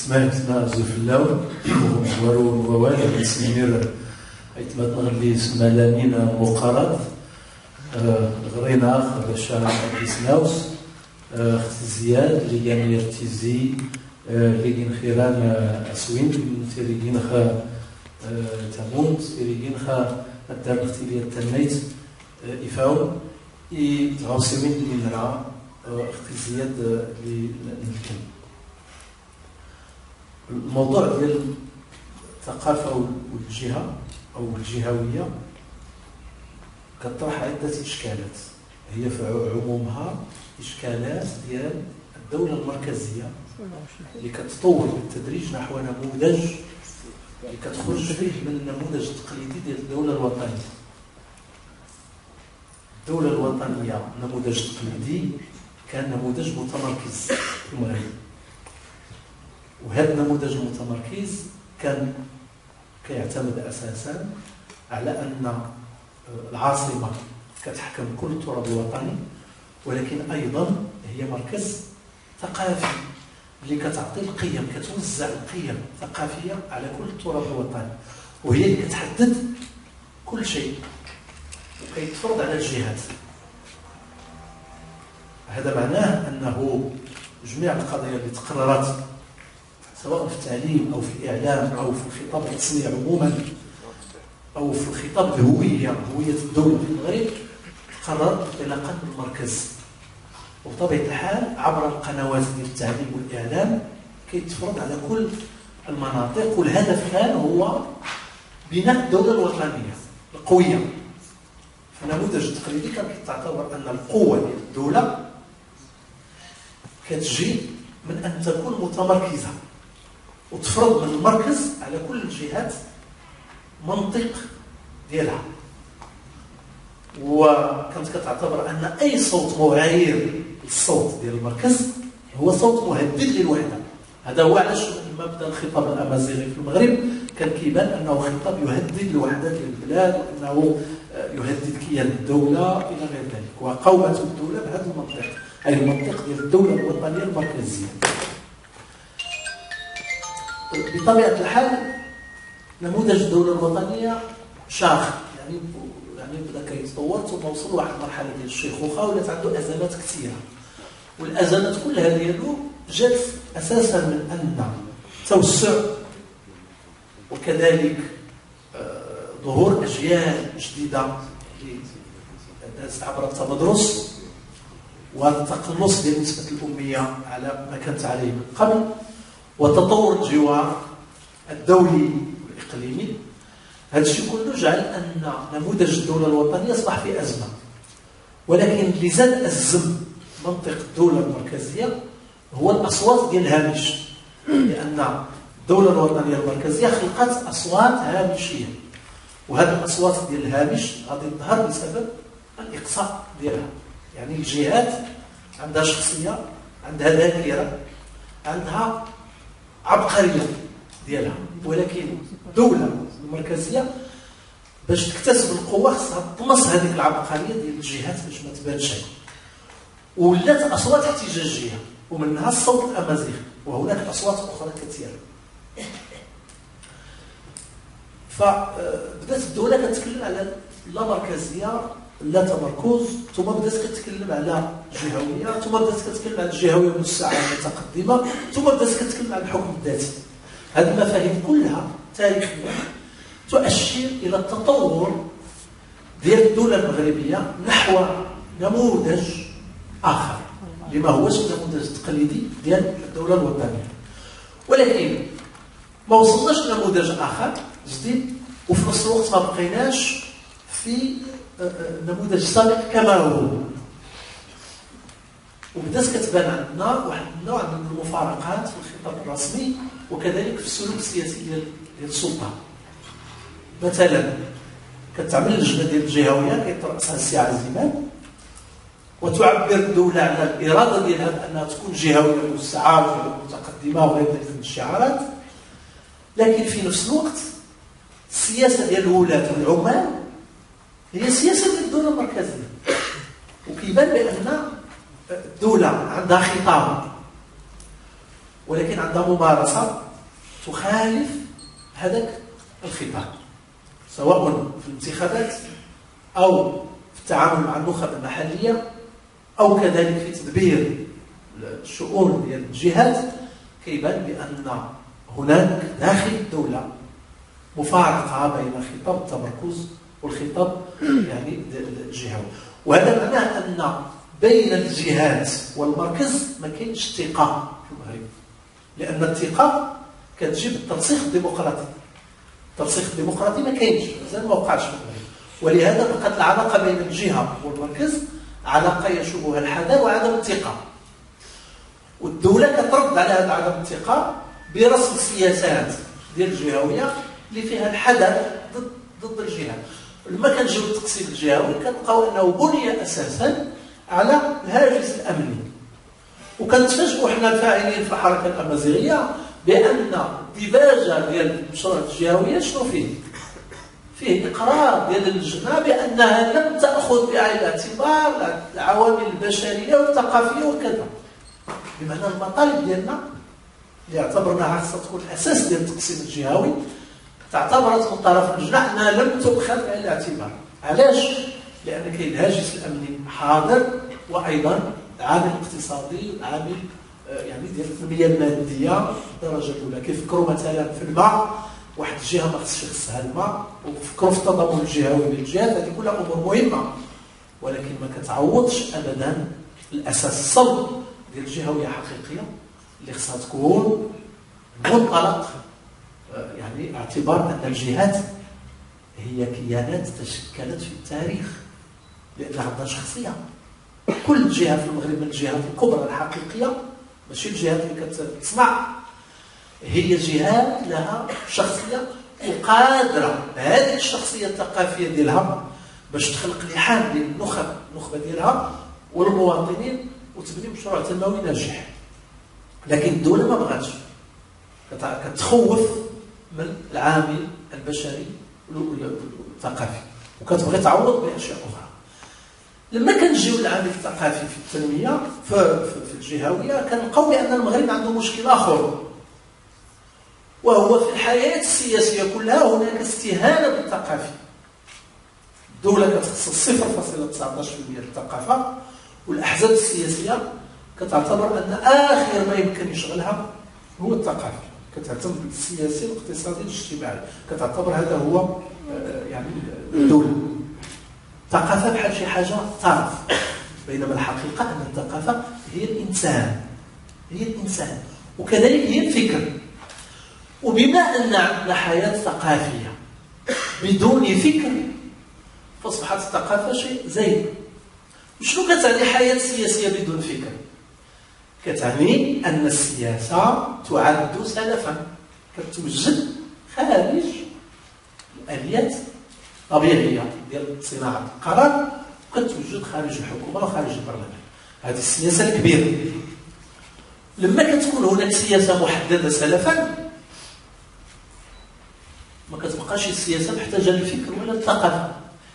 سمعت زوفلاو وورو ووالد سمير حيث ما تغلي سما لامين مقرض غرينا باش ناوس اختي زياد اللي كان يرتزي اللي كان خيران اسوين اللي كان خا تموت اللي كان خا الدار اختي اللي تنيت يفاو يتغوصيوين اللي نرى اختي زياد اللي نتكلم الموضوع ديال الثقافة والجهة أو الجهوية كطرح عدة إشكالات. هي في عمومها إشكالات ديال الدولة المركزية اللي كتطور بالتدريج نحو نموذج اللي كتخرج فيه من النموذج التقليدي ديال الدولة الوطنية. الدولة الوطنية نموذج تقليدي كان نموذج متمركز في المغرب، وهذا النموذج المتمركز كان كيعتمد اساسا على ان العاصمه كتحكم كل التراب الوطني، ولكن ايضا هي مركز ثقافي اللي كتعطي القيم، كتوزع القيم الثقافيه على كل التراب الوطني، وهي اللي كتحدد كل شيء وكيتفرض على الجهات. هذا معناه انه جميع القضايا اللي تقررت سواء في التعليم أو في الإعلام أو في خطاب التصنيع عموما أو في الخطاب الهوية، هوية الدولة في المغرب، قررت انطلاقا من المركز، وبطبيعة الحال عبر القنوات ديال التعليم والإعلام كيتفرض على كل المناطق، والهدف كان هو بناء الدولة الوطنية القوية. فالنموذج التقليدي كان كيعتبر أن القوة ديال الدولة كتجي من أن تكون متمركزة وتفرض من المركز على كل الجهات منطق ديالها، وكانت كتعتبر ان اي صوت معايير للصوت ديال المركز هو صوت مهدد للوحده. هذا هو علاش مبدا الخطاب الامازيغي في المغرب كان كيبان انه خطاب يهدد الوحده ديال البلاد، وانه يهدد كيان الدوله الى غير ذلك، وقومت الدوله بهذا المنطق، اي المنطق ديال الدوله الوطنيه المركزيه. بطبيعة الحال نموذج الدولة الوطنية شاخ، يعني بدا كيتطور ثم وصل لواحد المرحلة ديال الشيخوخة ولات عنده أزمات كثيرة، والأزمات كلها ديالو جات أساسا من أن توسع وكذلك ظهور أجيال جديدة اللي دازت عبر التمدرس والتقلص ديال نسبة الأمية على ما كانت عليه من قبل، وتطور الجوار الدولي والإقليمي. هذا الشيء كله جعل أن نموذج الدولة الوطنية أصبح في أزمة، ولكن اللي زاد أزم منطق الدولة المركزية هو الأصوات ديال الهامش، لأن الدولة الوطنية المركزية خلقت أصوات هامشية، وهذه الأصوات ديال الهامش غادي تظهر بسبب الإقصاء ديالها. يعني الجهات عندها شخصية، عندها ذاكرة، عندها عبقرية ديالها، ولكن الدولة المركزية باش تكتسب القوة خصها تطمس هذيك العبقرية ديال الجهات باش ما تبان شيء، ولات أصوات احتجاجية ومنها الصوت الأمازيغي، وهناك أصوات أخرى كثيرة. فبدات الدولة كتكلم على لا مركزية لا تمركز، ثم بدات كتكلم على جهوية، ثم بدات كتكلم على الجهوية الموسعة المتقدمة، ثم بدات كتكلم على الحكم الذاتي. هذه المفاهيم كلها تاريخيا تؤشر إلى التطور ديال الدولة المغربية نحو نموذج آخر لما هوش النموذج التقليدي ديال الدولة الوطنية، ولكن ما وصلناش لنموذج آخر جديد، وفي نفس الوقت ما بقيناش في نموذج سابق كما هو، وبدات كتبان عندنا واحد النوع من المفارقات في الخطاب الرسمي وكذلك في السلوك السياسي ديال السلطه. مثلا كتعمل اللجنه ديال الجهويه كيترأسها السي عزيمان، وتعبر الدوله على الاراده ديالها بانها تكون جهويه موسعه ومتقدمه وغير ذلك من الشعارات، لكن في نفس الوقت السياسه ديال الولاة والعمال هي سياسه ديال الدولة المركزية. وكيبان بأن الدولة عندها خطاب ولكن عندها ممارسة تخالف هذاك الخطاب، سواء في الانتخابات أو في التعامل مع النخب المحلية أو كذلك في تدبير الشؤون ديال الجهات. كيبان بأن هناك داخل الدولة مفارقة بين خطاب التمركز والخطاب يعني الجهوي، وهذا معناه أن بين الجهات والمركز ما كاينش ثقة في المغرب، لأن الثقة كتجي بالترسيخ الديمقراطي. الترسيخ الديمقراطي ما كاينش، مازال ما وقعش في المغرب، ولهذا بقت العلاقة بين الجهة والمركز علاقة يشوبها الحذر وعدم الثقة. والدولة كترد على هذا عدم الثقة برسم سياسات ديال الجهوية اللي فيها الحذر ضد الجهة. لما كنجيو التقسيم الجهوي كنلقاو انه بني اساسا على الهاجس الامني، وكنتفاجئوا حنا الفاعلين في الحركه الامازيغيه بان الديباجه ديال المشروع الجهويه شنو فيه؟ فيه اقرار ديال اللجنه بانها لم تاخذ بعين الاعتبار العوامل البشريه والثقافيه وكذا، بمعنى المطالب ديالنا اللي اعتبرناها خاصها تكون الاساس ديال التقسيم الجهوي تعتبرت من طرف اللجنه انها لم تؤخذ بعين الاعتبار. علاش؟ لان كاين الهاجس الامني حاضر، وايضا العامل الاقتصادي، العامل يعني ديال التنميه الماديه الدرجه الاولى. كيفكروا مثلا في الماء، واحد الجهه ما خصش يخصها الماء، وفكروا في التضامن الجهوي بين الجهات، هذه كلها امور مهمه، ولكن ما كتعوضش ابدا الاساس الصلب ديال الجهويه حقيقيه اللي خصها تكون منطلق يعني اعتبار ان الجهات هي كيانات تشكلت في التاريخ لانها عندها شخصيه. كل جهه في المغرب من الجهات الكبرى الحقيقيه، ماشي الجهات اللي كتصنع، هي جهات لها شخصيه وقادره بهذه الشخصيه الثقافيه ديالها باش تخلق لحام ديال النخبه ديالها والمواطنين وتبني مشروع تنموي ناجح. لكن الدوله ما بغاتش، كتخوف من العامل البشري والثقافي وكتبغي تعوض باشياء اخرى. لما كنجيو للعامل الثقافي في التنميه في الجهويه كنلقاو بان المغرب عنده مشكل اخر، وهو في الحياه السياسيه كلها هناك استهانه بالثقافه. الدوله كتخصص 0.19% للثقافه، والاحزاب السياسيه كتعتبر ان اخر ما يمكن يشغلها هو الثقافه، كتعتمد بالسياسي الاقتصادي الاجتماعي، كتعتبر هذا هو يعني الدوله. الثقافه بحال شي حاجه طرف، بينما الحقيقه ان الثقافه هي الانسان، هي الانسان، وكذلك هي الفكر. وبما ان عندنا حياه ثقافيه بدون فكر فاصبحت الثقافه شيء زين. وشنو كتعني حياه سياسيه بدون فكر؟ كتعني ان السياسه تعد سلفا، كتوجد خارج الاليات الطبيعيه ديال صناعه القرار، وكتوجد خارج الحكومه وخارج البرلمان. هذه السياسه الكبيره. لما كتكون هناك سياسه محدده سلفا ما كتبقاش السياسه محتاجه للفكر ولا الثقافه،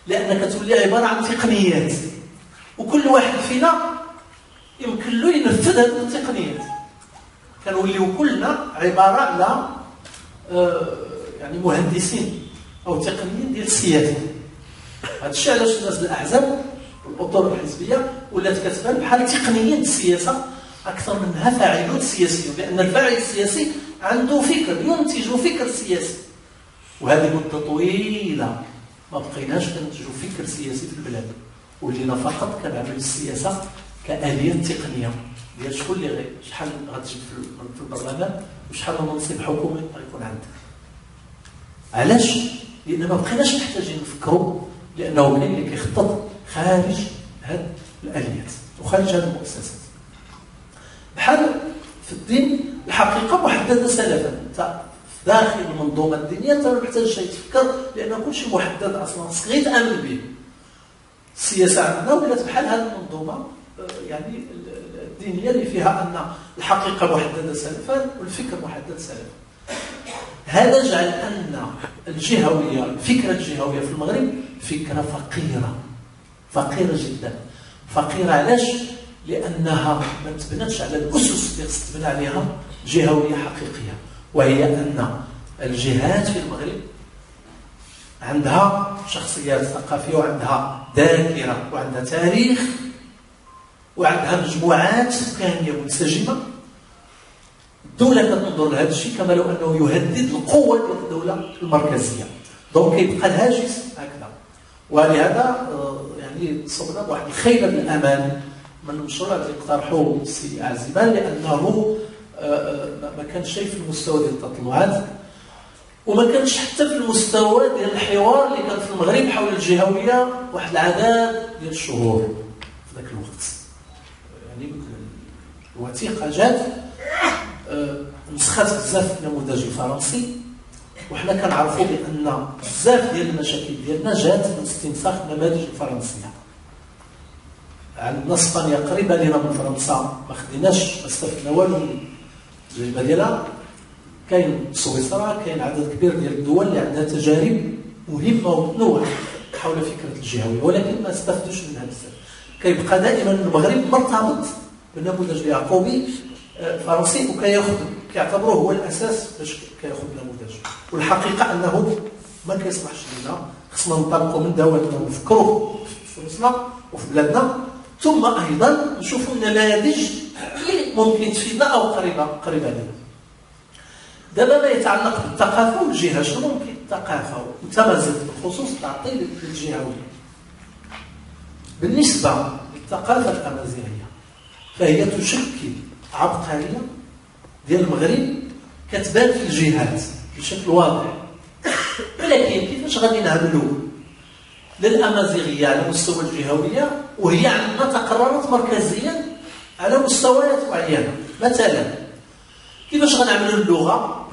لان كتولي عباره عن تقنيات، وكل واحد فينا يمكن له ينفذ هذه التقنيات. كنوليو كلنا عباره على يعني مهندسين او تقنيين ديال السياسه. هذا الشيء علاش الناس الاحزاب والاطر الحزبيه ولات كتبان بحال تقنيين السياسه اكثر منها فاعلون سياسيون، لان الفاعل السياسي عنده فكر، ينتج فكر سياسي. وهذه مده طويله ما بقيناش كننتجوا فكر سياسي في البلاد، ولينا فقط كنعمل السياسه كآلية تقنيه ديال شكون اللي شحال غتجيب في البرلمان وشحال من منصب حكومي غيكون عندك. علاش؟ لان ما بقيناش محتاجين نفكروا، لانه كاين اللي كيخطط خارج هذه الاليات وخارج هذه المؤسسات. بحال في الدين الحقيقه محدده سلفا، انت داخل المنظومه الدينيه انت ما محتاجش تفكر، لان كل شيء محدد اصلا، خصك غير تامن به. السياسه عندنا ولات بحال هذه المنظومه يعني الدينيه اللي فيها ان الحقيقه محدده سلفا والفكر محدد سلفا. هذا جعل ان الجهويه، الفكره الجهويه في المغرب فكره فقيره، فقيرة جدا. فقيرة علاش؟ لأنها ما تبنتش على الأسس اللي خص تبنى عليها جهوية حقيقية، وهي أن الجهات في المغرب عندها شخصيات ثقافية وعندها ذاكرة وعندها تاريخ وعندها مجموعات سكانية منسجمة. الدولة كتنظر لهذا الشيء كما لو أنه يهدد القوة ديال الدولة المركزية، دونك كيبقى الهاجس هكذا. ولهذا يعني صبنا بواحد الخيبة من الأمان من المشروع اللي اقترحوه السي عزيمان، لأنه ما كانش شيء في المستوى ديال التطلعات، وما كانش حتى في المستوى ديال الحوار اللي كان في المغرب حول الجهوية واحد العدد ديال الشهور في ذاك الوقت. يعني الوثيقة جات نسخات بزاف في النموذج الفرنسي، وحنا كنعرفوا بأن بزاف ديال المشاكل ديالنا جات من استنساخ النماذج الفرنسية. عندنا اسبانيا قريبة لنا من فرنسا، ما خديناش ما استفدنا والو من التجربة ديالها. كاين سويسرا، كاين عدد كبير ديال الدول اللي عندها تجارب مهمة ومتنوعة حول فكرة الجهوية، ولكن ما استفدوش منها بزاف. كيبقى دائما المغرب مرتبط بالنموذج اليعقوبي الفرنسي وكيعتبروه هو الأساس باش كياخذ النموذج، والحقيقة أنه ما كيصلحش لنا. خصنا ننطلقوا من دواتنا ونفكروا في فلوسنا وفي بلادنا، ثم أيضا نشوفوا النماذج اللي ممكن تفيدنا أو قريبة لنا. دابا ما يتعلق بالثقافة والجهة، شنو ممكن الثقافة وتمازت بالخصوص تعطي للجهوية؟ بالنسبة للثقافة الأمازيغية فهي تشكل عبقرية ديال المغرب كتبان في الجهات بشكل واضح، ولكن كيفاش غادي نعملوا للأمازيغية على مستوى الجهوية وهي عندنا تقررت مركزيا على مستويات معينة؟ مثلا كيفاش غنعملوا اللغة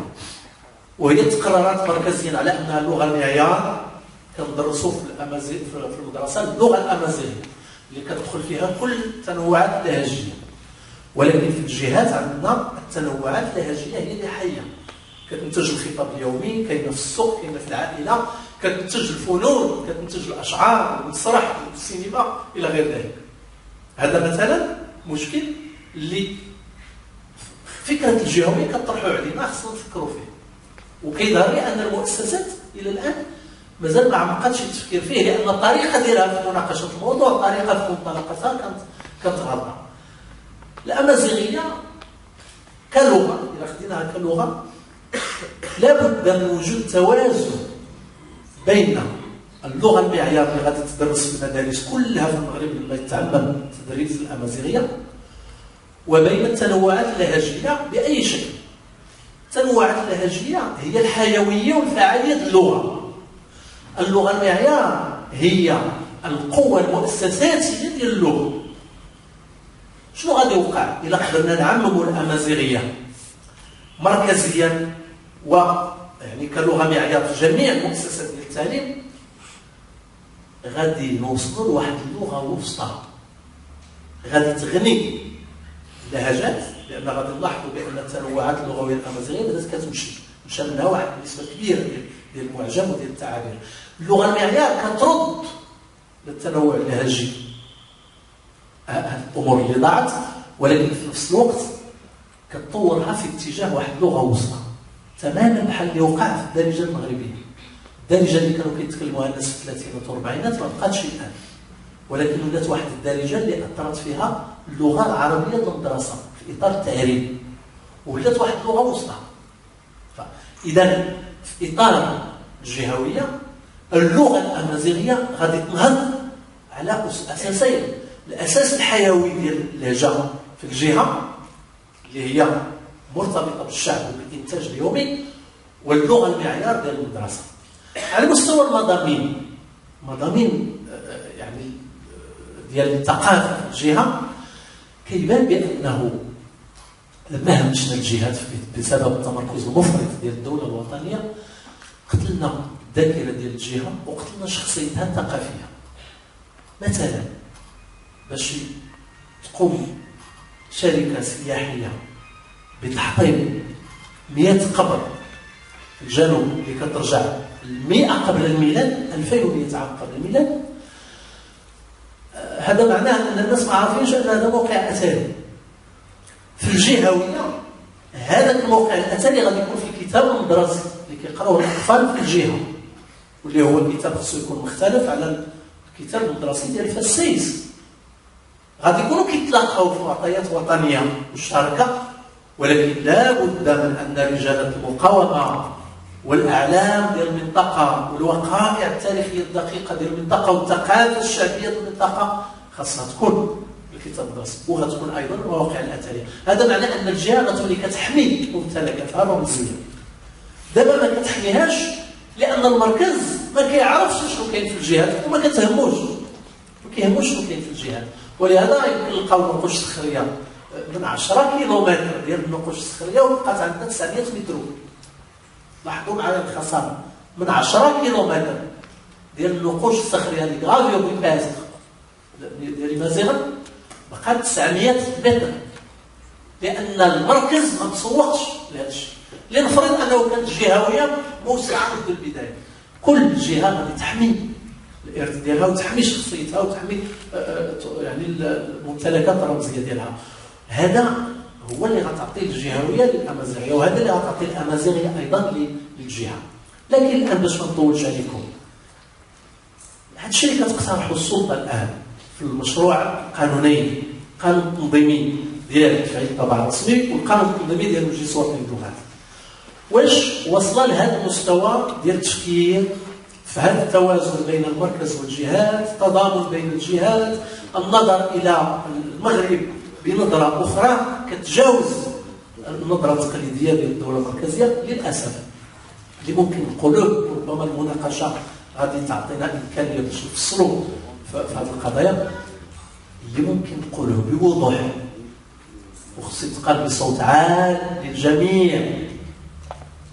وهي تقررات مركزيا على أنها اللغة المعيار، كندرسوا في المدرسة اللغة الأمازيغية اللي كتدخل فيها كل التنوعات اللهجية، ولكن في الجهات عندنا التنوعات اللهجية هي اللي حية، كتنتج الخطاب اليومي، كاينه في السوق، كاينه في العائلة، كتنتج الفنون، كتنتج الأشعار والمسرح والسينما إلى غير ذلك. هذا مثلا مشكل اللي فكرة الجهوية كتطرحوا علينا خصنا نفكروا فيه، وكيظهر لي أن المؤسسات إلى الآن مازال ما عمقتش التفكير فيه، لأن الطريقة ديالها في مناقشة الموضوع، الطريقة في منطلقتها كانت غلطة. الأمازيغية كلغة، إذا خديناها كلغة، لابد من وجود توازن بين اللغة المعيار اللي غادي تدرس في المدارس كلها في المغرب لما يتعمم تدريس الأمازيغية، وبين التنوعات اللهجية بأي شكل. التنوعات اللهجية هي الحيوية والفعالية اللغة. اللغة المعيار هي القوة المؤسساتية ديال اللغة. شنو غادي يوقع إلا قدرنا نعمموا الأمازيغية مركزيا ويعني كلغة معيار في جميع المؤسسات ديال التعليم؟ غادي نوصلوا لواحد اللغة وسطى غادي تغني اللهجات، لأن غادي نلاحظوا بأن التنوعات اللغوية الأمازيغية بدات كتمشي، مشى منها واحد نسبة كبيرة ديال المعجم وديال التعابير. اللغة المعيار كترد للتنوع اللهجي الأمور اللي ضاعت، ولكن في نفس الوقت كتطورها في اتجاه واحد اللغة وسطى تماما بحال اللي وقع في الدارجة المغربية. الدارجة اللي كانوا كيتكلموها الناس في الثلاثينات والأربعينات ما بقاتش الآن، ولكن ولات واحد الدارجة اللي أثرت فيها اللغة العربية المدرسة في إطار التعريب، ولات واحد اللغة وسطى. إذا في إطار الجهوية اللغة الأمازيغية غادي تنهض على أساسين: الأساس الحيوي ديال اللهجة في الجهة اللي هي مرتبطة بالشعب وبالإنتاج اليومي، واللغة المعيار ديال المدرسة. على مستوى المضامين، مضامين يعني ديال الثقافة في الجهة، كيبان بأنه لما همشنا الجهات بسبب التمركز المفرط ديال الدولة الوطنية قتلنا الذاكرة ديال الجهة وقتلنا شخصيتها الثقافية. مثلا باش تقوم شركة سياحية بتحطيم 100 قبر في الجنوب اللي كترجع 100 قبل الميلاد، 2100 عام قبل الميلاد، هذا معناه أن الناس ما عارفينش أن هذا موقع أثري. في الجهوية هذا الموقع الأثري غادي يكون في الكتاب المدرسي اللي كيقراوه الأطفال في الجهة، واللي هو الكتاب خصو يكون مختلف على الكتاب المدرسي ديال فالسيس. غادي يكونوا كيتلاقاو في معطيات وطنية مشتركة، ولكن لا بد من أن رجال المقاومة والأعلام ديال المنطقة والوقائع التاريخية الدقيقة ديال المنطقة والثقافة الشعبية ديال المنطقة خاصها تكون الكتاب المدرسي، وغتكون أيضا المواقع الأثرية. هذا معناه أن الجهة غتولي كتحمي ممتلكاتها الرمزية. دابا ما كتحميهاش لأن المركز ما كيعرفش شنو كاين في الجهات وما كتهموش، ما كيهموش شنو كاين في الجهات. ولهذا يمكن نلقاو نقوش صخرية من 10 كيلومتر ديال النقوش الصخرية وبقات عندنا 900 متر. لاحظوا معايا الخسارة، من 10 كيلومتر ديال النقوش الصخرية اللي غافيو بيبازغ ديال مازيغن بقات 900 متر، لأن المركز ما تسوقش لهذا الشيء. لنفرض أنه كانت جهوية موسعة منذ البداية، كل جهة غادي تحمي الإرث ديالها وتحمي شخصيتها وتحمي يعني الممتلكات الرمزية ديالها. هذا هو اللي غتعطي الجهوية للأمازيغية، وهذا اللي غتعطي الأمازيغية أيضا للجهة. لكن الآن باش ما نطولش عليكم، هذا الشيء اللي كتقترحه السلطة الآن في المشروع القانوني، قانون التنظيمي ديال الدفاع الطبع الرسمي والقانون التنظيمي ديال المجلس الوطني للغات، واش وصل لهذا المستوى ديال التفكير في هذا التوازن بين المركز والجهات، التضامن بين الجهات، النظر إلى المغرب بنظرة أخرى كتجاوز النظرة التقليدية ديال الدولة المركزية. للأسف اللي ممكن نقولوه، ربما المناقشة غادي تعطينا إمكانية باش نفصلوا في هذه القضايا، اللي ممكن نقولوه بوضوح وخصو يتقال بصوت عال للجميع،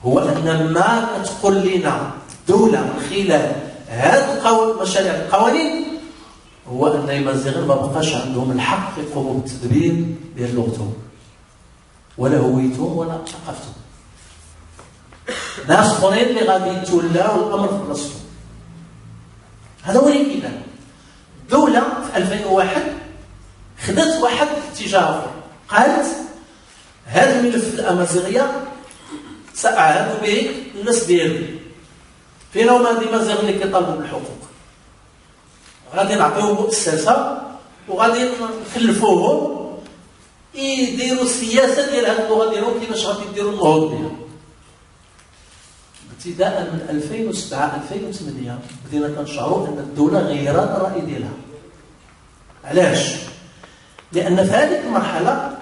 هو أن ما كتقول لنا الدولة من خلال هذه مشاريع القوانين هو أن المازيغين ما بقاش عندهم الحق يقوموا بالتدبير ديال لغتهم ولا هويتهم ولا ثقافتهم. ناس اخرين اللي غادي يتولاو الامر في بلاصتهم. هذا هو اللي كيبان. الدولة في 2001 خدت واحد الاتجاه، قالت هذا الملف الأمازيغية سأعهد به الناس ديالي، فين هما هاد المازيغ اللي كيطالبوا بالحقوق؟ غادي نعطيوهم مؤسسة وغادي نكلفوهم يديروا السياسة ديال هاد اللغة ديالهم كيفاش غادي يديروا النهوض ديالهم. ابتداء من 2007 2008 بدينا كنشعروا أن الدولة غيرت الرأي ديالها. علاش؟ لأن في هذه المرحلة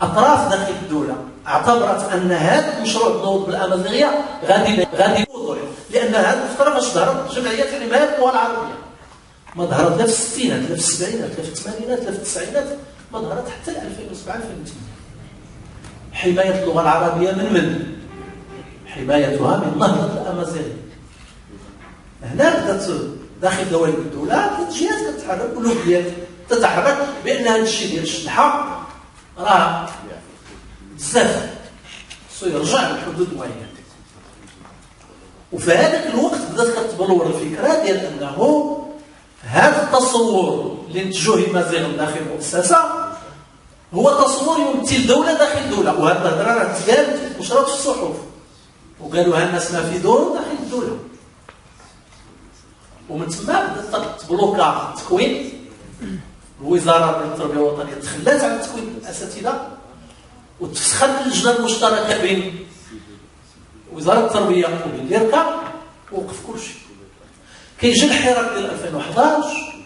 أطراف داخل الدولة اعتبرت أن هذا المشروع النهوض بالأمازيغية غادي يوضح، لأن هذه الفترة فاش ظهرت جمعيات حماية اللغة العربية، ما ظهرت لا في الستينات لا في السبعينات لا في الثمانينات لا في التسعينات، ما ظهرت حتى 2007 2008. حماية اللغة العربية من حمايتها من نهضة الأمازيغية. هنا بدات داخل دوائر الدولة الجهات كتتحرك واللوبيات تتحرك بأن هذا الشيء ديال الشلحة راه بزاف خصو يرجع لحدود معينة. وفي هذاك الوقت بدات كتبلور الفكرة ديال أنه هذا التصور اللي نتجوه المازيغ داخل المؤسسة هو تصور يمثل دولة داخل دولة، وهذا الهضرة راه تقالت ونشرت في الصحف وقالوها الناس ما في دور داخل الدولة. ومن ثم بدات تبلوكا التكوين. الوزارة ديال التربية الوطنية تخلات على تكوين الأساتذة وتفسخت اللجنة المشتركة بين وزارة التربية وبين الإركا، ووقف كل شيء. كيجي الحراك ديال 2011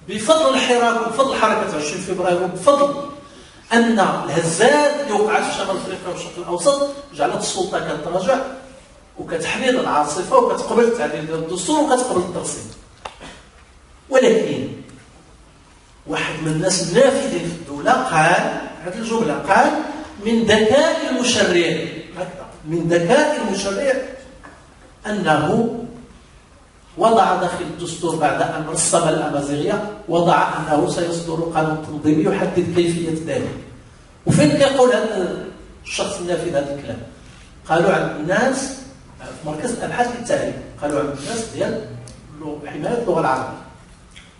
بفضل الحراك وبفضل حركة 20 فبراير وبفضل أن الهزات اللي وقعت في شمال أفريقيا والشرق الأوسط جعلت السلطة كتراجع وكتحميل العاصفة وكتقبل التعديل ديال الدستور وكتقبل الترسيم. ولكن واحد من الناس النافذين في الدولة قال هذه الجملة، قال من ذكاء المشرع، من ذكاء المشرع أنه وضع داخل الدستور بعد أن رسم الأمازيغية وضع أنه سيصدر قانون تنظيمي يحدد كيفية ذلك. وفين كيقول هذا الشخص النافذ هذا الكلام؟ قالوا عند الناس في مركز الأبحاث للتعليم، قالوا عند الناس ديال حماية اللغة العربية.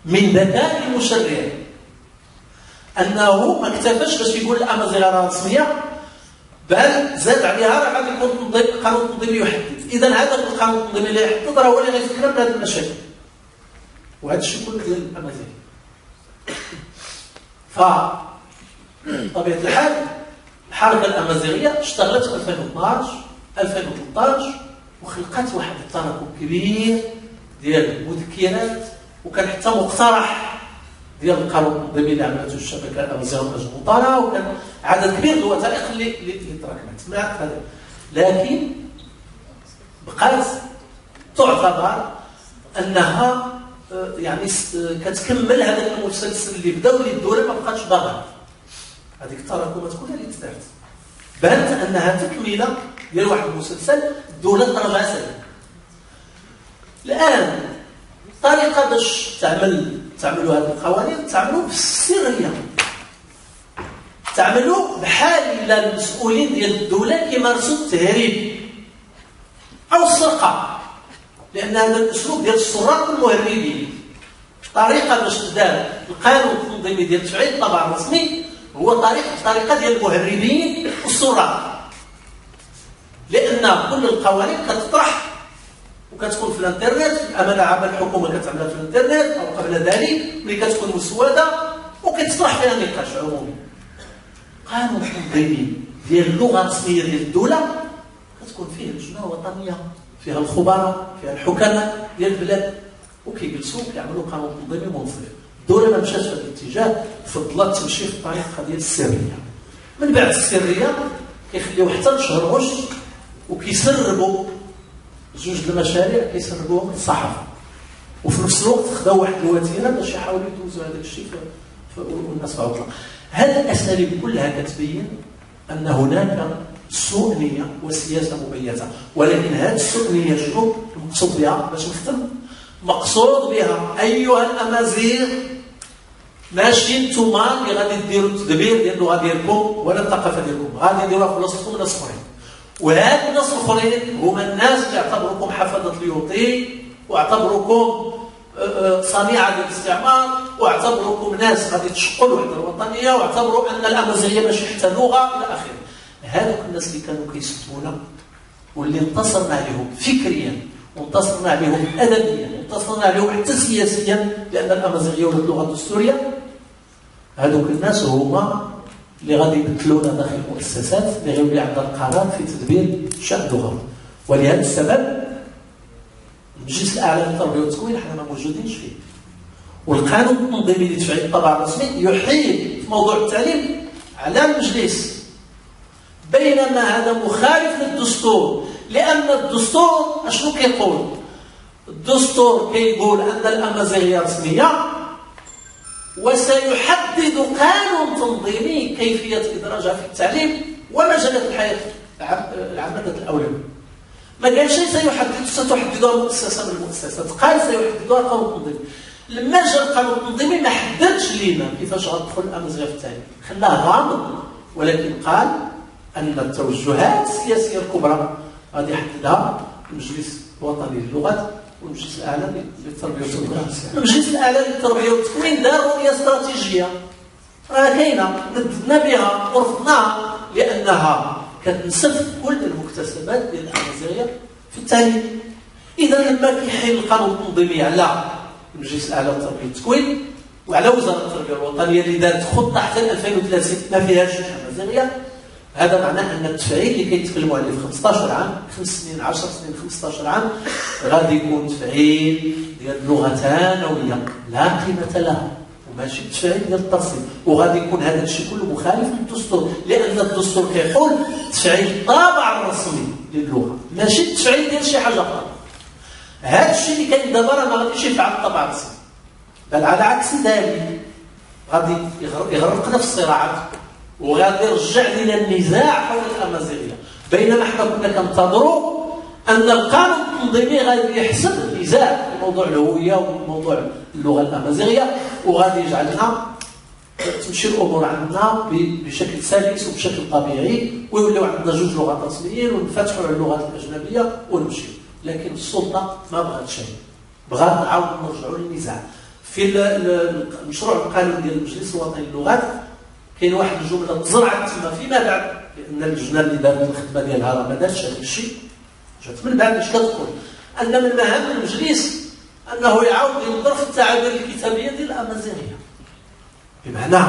من ذكاء المشرع أنه ما اكتفاش باش يقول الأمازيغ راه رسمية، بل زاد عليها راه غادي يكون قانون تنظيمي يحدد. إذا هذا القانون التنظيمي اللي يحدد راه هو اللي غيفكرنا بهذه المشاكل، وهذا الشيء كله ديال الأمازيغ. فطبيعة الحال الحركة الأمازيغية اشتغلت في 2012 2013 وخلقت واحد التراكم كبير ديال المذكرات، وكان حتى مقترح ديال القانون التنظيمي اللي عملته الشبكه الامازيغيه المطالعه، وكان عدد كبير من الوثائق اللي تراكمت مع هذا. لكن بقات تعتبر انها يعني كتكمل هذا المسلسل اللي بدا واللي الدوله ما بقاتش باغا. هذيك التراكمات كلها اللي تدارت بانت انها تكمله ديال واحد المسلسل الدوله تراجع سليم. الان طريقه باش تعملوا هذه القوانين، تعملوا بالسريه، تعملوا بحال الا المسؤولين ديال الدوله كيمارسوا التهريب او السرقه، لان هذا الاسلوب ديال السراق والمهربين. طريقه باش تدار القانون التنظيمي ديال تفعيل الطبع الرسمي هو طريقه ديال المهربين والسراق، لان كل القوانين كتطرح وكتكون في الانترنت، الامانه العامه الحكومه كتعملها في الانترنت او قبل ذلك ملي كتكون مسوده وكتطرح فيها نقاش عمومي. قانون تنظيمي ديال اللغه الرسميه ديال الدوله كتكون فيه لجنه وطنيه، فيها الخبراء، فيها الحكماء ديال البلاد، وكيجلسوا كيعملوا قانون تنظيمي منصف. الدوله ما مشاتش في هذا الاتجاه، فضلت تمشي في الطريقه ديال السريه. من بعد السريه كيخليو حتى لشهر غش وكيسربوا زوج المشاريع كيسربوهم للصحافه، وفي نفس الوقت خداو واحد الوتيره باش يحاولوا يدوزوا هذاك الشيء والناس في عطله. هذه الاساليب كلها كتبين ان هناك سوء نيه وسياسه مبيته، ولكن هذه السوء نيه شنو المقصود بها؟ باش نختم، مقصود بها ايها الامازيغ ماشي نتوما اللي غادي ديروا التدبير ديال اللغه ديالكم ولا الثقافه ديالكم، غادي نديروها في بلاصتكم ناس اخرين. وهاد الناس الاخرين هما الناس اللي اعتبروكم حفظه اليوطي، واعتبروكم صنيعه للاستعمار، واعتبروكم ناس غادي تشقوا الوحده الوطنيه، واعتبروا ان الامازيغيه ماشي حتى لغه الى اخره. هذوك الناس اللي كانوا كيستونا واللي انتصرنا عليهم فكريا وانتصرنا عليهم ادبيا وانتصرنا عليهم حتى سياسيا لان الامازيغيه ولات لغه دستوريه، هذوك الناس هما اللي غادي يبدلونا داخل المؤسسات اللي غيولي عندها القرار في تدبير شأن اللغوي. ولهذا السبب المجلس الاعلى للتربيه والتكوين حنا ما موجودينش فيه، والقانون التنظيمي لتفعيل الطبع الرسمي يحيل في موضوع التعليم على المجلس، بينما هذا مخالف للدستور. لان الدستور اشنو كيقول؟ الدستور كيقول ان الامازيغيه رسميه، وسيحدد قانون تنظيمي كيفيه ادراجها في التعليم ومجالات الحياه العامه الاولويه. ما قالش ستحددها مؤسسه من المؤسسات، قال سيحددها قانون تنظيمي. لما جاء القانون التنظيمي ما حددش لينا كيفاش غتدخل الامازيغيه في التعليم، خلاه غامض، ولكن قال ان التوجهات السياسيه الكبرى غادي يحددها المجلس الوطني للغات والمجلس الاعلى للتربيه والتكوين. المجلس الاعلى للتربيه والتكوين دار رؤيه استراتيجيه راه كاينه، نددنا بها ورفضناها لانها كتنسف كل المكتسبات ديال الامازيغيه في التعليم. اذا لما كيحيل القانون التنظيمي على المجلس الاعلى للتربيه والتكوين وعلى وزاره التربيه الوطنيه اللي دارت خطه حتى 2030 ما فيهاش امازيغيه، هذا معناه ان التفعيل اللي كيتكلموا عليه في 15 عام 5 سنين 10 سنين 15 عام غادي يكون تفعيل ديال اللغه ثانويه لا قيمه لها، وماشي تفعيل ديال الترسيم. وغادي يكون هذا الشيء كله مخالف للدستور، لان الدستور كيقول تفعيل الطابع الرسمي للغه ماشي تفعيل ديال شي حاجه اخرى. هذا الشيء اللي كاين دابا راه ما غاديش يفعل الطابع الرسمي، بل على عكس ذلك غادي يغرقنا في الصراعات وغادي يرجع لنا النزاع حول الامازيغيه. بينما حنا كنا كنتظروا ان القانون التنظيمي غادي يحسب النزاع في موضوع الهويه وموضوع اللغه الامازيغيه، وغادي يجعلنا تمشي الامور عندنا بشكل سلس وبشكل طبيعي، ويوليو عندنا جوج لغات رسميين ونفتحوا على اللغات الاجنبيه ونمشيو. لكن السلطه ما بغات شيء، بغات نعاود نرجعوا للنزاع. في المشروع القانوني ديال المجلس الوطني للغات كاين واحد الجمله تزرعت تما فيما بعد، لان اللجنه اللي دارت الخدمه ديالها راه ما دارتش هذا الشيء، جات من بعد. اش كتقول؟ ان من مهام المجلس انه يعاود ينظر في التعابير الكتابيه ديال الامازيغيه، بمعنى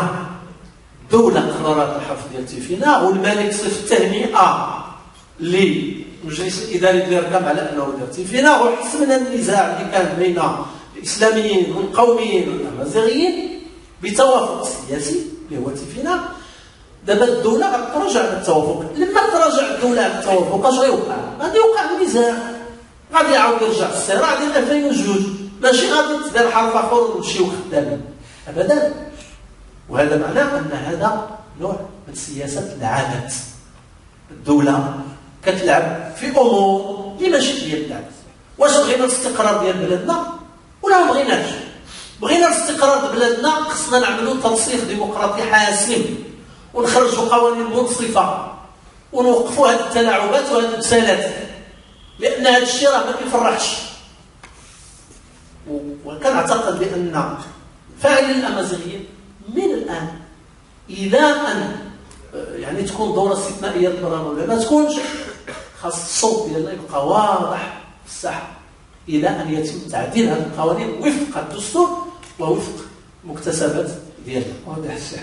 الدوله قررت الحفظ ديال تيفينا والملك صيفط التهنئه للمجلس الاداري ديال الركام على انه دار تيفينا، وحسمنا النزاع اللي كان بين الاسلاميين والقوميين والامازيغيين بتوافق سياسي اللي هو تيفينا. دابا الدوله غتراجع على التوافق، لما تراجع الدوله على التوافق اش غيوقع؟ غادي يوقع النزاع، غادي يعاود يرجع الصراع ديال 2002، ماشي غادي تدار حرف اخر ونمشيو خدامين ابدا. وهذا معناه ان هذا نوع من سياسه العادات. الدوله كتلعب في امور اللي ماشي ديال العادات. واش بغينا الاستقرار ديال بلادنا ولا ما بغيناش؟ بغينا الاستقرار ديال بلادنا خصنا نعملوا تنسيق ديمقراطي حاسم ونخرجوا قوانين منصفه ونوقفوا هذه التلاعبات وهذه البسالات، لان هذا الشيء راه ما كيفرحش. وكنعتقد بان فاعلين الامازيغيين من الان الى ان يعني تكون دوره استثنائيه للبرلمان ولا ما تكونش، خاص الصوت ديالنا يبقى واضح في الساحه الى ان يتم تعديل هذه القوانين وفق الدستور ووفق المكتسبات ديالنا. واضح الشيء.